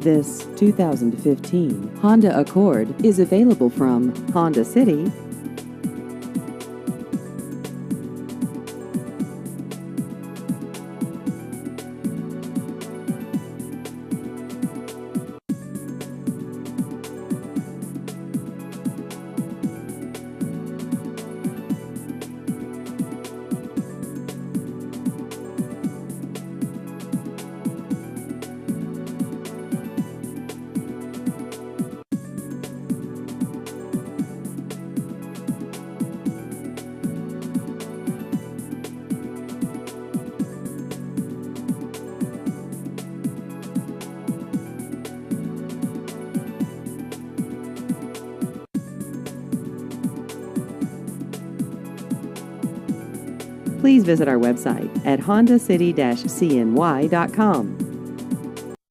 This 2015 Honda Accord is available from Honda City. Please visit our website at hondacity-cny.com.